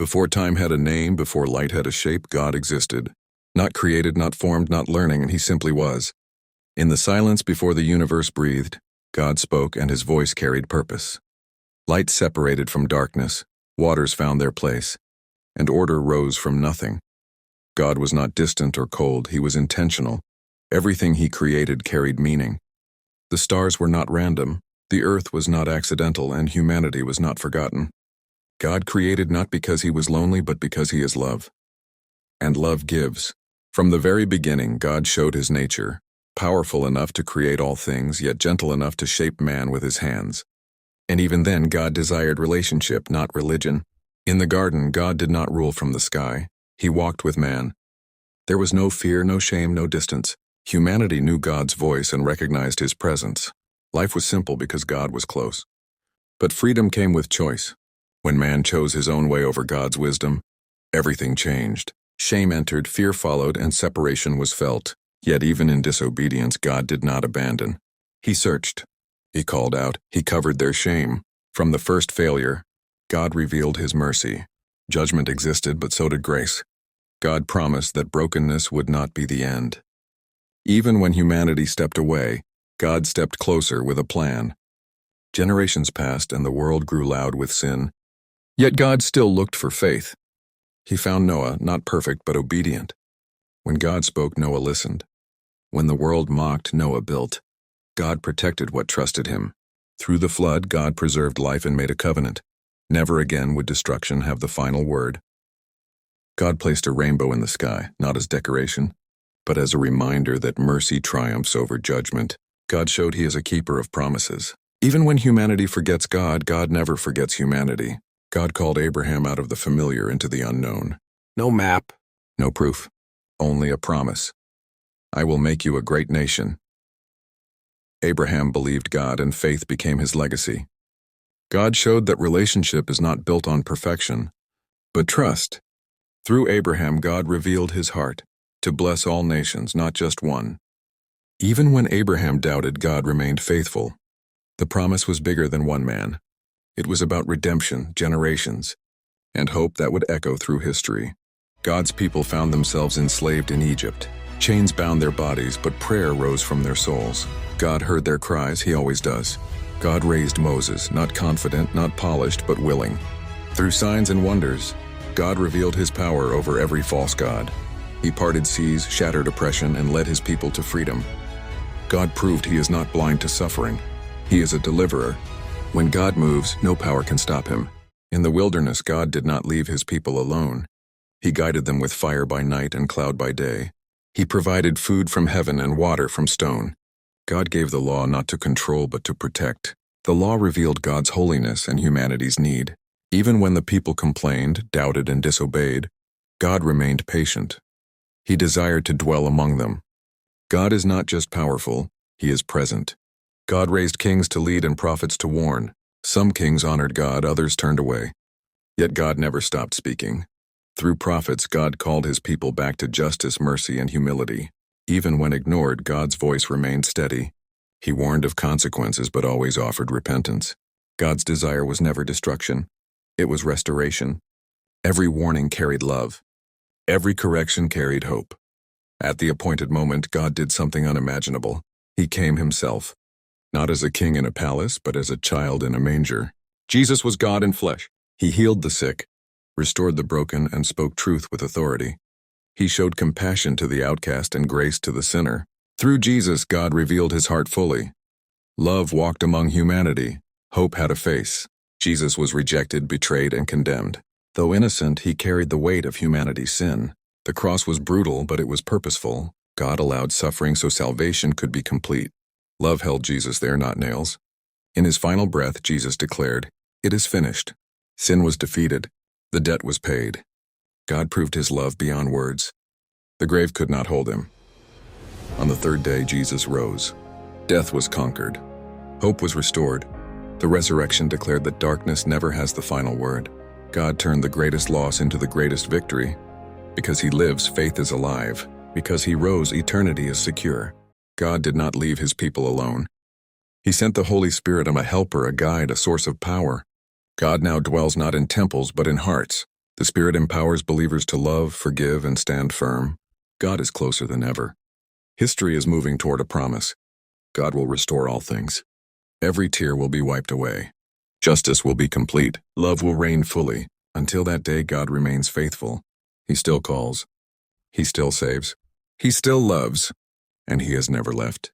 Before time had a name, before light had a shape, God existed. Not created, not formed, not learning, he simply was. In the silence before the universe breathed, God spoke and his voice carried purpose. Light separated from darkness, waters found their place, and order rose from nothing. God was not distant or cold, he was intentional. Everything he created carried meaning. The stars were not random, the earth was not accidental, and humanity was not forgotten. God created not because he was lonely, but because he is love. And love gives. From the very beginning, God showed his nature, powerful enough to create all things, yet gentle enough to shape man with his hands. And even then, God desired relationship, not religion. In the garden, God did not rule from the sky. He walked with man. There was no fear, no shame, no distance. Humanity knew God's voice and recognized his presence. Life was simple because God was close. But freedom came with choice. When man chose his own way over God's wisdom, everything changed. Shame entered, fear followed, and separation was felt. Yet even in disobedience, God did not abandon. He searched. He called out. He covered their shame. From the first failure, God revealed his mercy. Judgment existed, but so did grace. God promised that brokenness would not be the end. Even when humanity stepped away, God stepped closer with a plan. Generations passed and the world grew loud with sin. Yet God still looked for faith. He found Noah, not perfect but obedient. When God spoke, Noah listened. When the world mocked, Noah built. God protected what trusted him. Through the flood, God preserved life and made a covenant. Never again would destruction have the final word. God placed a rainbow in the sky, not as decoration, but as a reminder that mercy triumphs over judgment. God showed he is a keeper of promises. Even when humanity forgets God, God never forgets humanity. God called Abraham out of the familiar into the unknown. No map, no proof, only a promise. I will make you a great nation. Abraham believed God and faith became his legacy. God showed that relationship is not built on perfection, but trust. Through Abraham, God revealed his heart to bless all nations, not just one. Even when Abraham doubted, God remained faithful. The promise was bigger than one man. It was about redemption, generations, and hope that would echo through history. God's people found themselves enslaved in Egypt. Chains bound their bodies, but prayer rose from their souls. God heard their cries, he always does. God raised Moses, not confident, not polished, but willing. Through signs and wonders, God revealed his power over every false god. He parted seas, shattered oppression, and led his people to freedom. God proved he is not blind to suffering. He is a deliverer. When God moves, no power can stop him. In the wilderness, God did not leave his people alone. He guided them with fire by night and cloud by day. He provided food from heaven and water from stone. God gave the law not to control but to protect. The law revealed God's holiness and humanity's need. Even when the people complained, doubted, and disobeyed, God remained patient. He desired to dwell among them. God is not just powerful, he is present. God raised kings to lead and prophets to warn. Some kings honored God, others turned away. Yet God never stopped speaking. Through prophets, God called his people back to justice, mercy, and humility. Even when ignored, God's voice remained steady. He warned of consequences but always offered repentance. God's desire was never destruction. It was restoration. Every warning carried love. Every correction carried hope. At the appointed moment, God did something unimaginable. He came himself. Not as a king in a palace, but as a child in a manger. Jesus was God in flesh. He healed the sick, restored the broken, and spoke truth with authority. He showed compassion to the outcast and grace to the sinner. Through Jesus, God revealed his heart fully. Love walked among humanity. Hope had a face. Jesus was rejected, betrayed, and condemned. Though innocent, he carried the weight of humanity's sin. The cross was brutal, but it was purposeful. God allowed suffering so salvation could be complete. Love held Jesus there, not nails. In his final breath, Jesus declared, "It is finished." Sin was defeated. The debt was paid. God proved his love beyond words. The grave could not hold him. On the third day, Jesus rose. Death was conquered. Hope was restored. The resurrection declared that darkness never has the final word. God turned the greatest loss into the greatest victory. Because he lives, faith is alive. Because he rose, eternity is secure. God did not leave his people alone. He sent the Holy Spirit as a helper, a guide, a source of power. God now dwells not in temples but in hearts. The Spirit empowers believers to love, forgive, and stand firm. God is closer than ever. History is moving toward a promise. God will restore all things. Every tear will be wiped away. Justice will be complete. Love will reign fully. Until that day, God remains faithful. He still calls. He still saves. He still loves. And He has never left.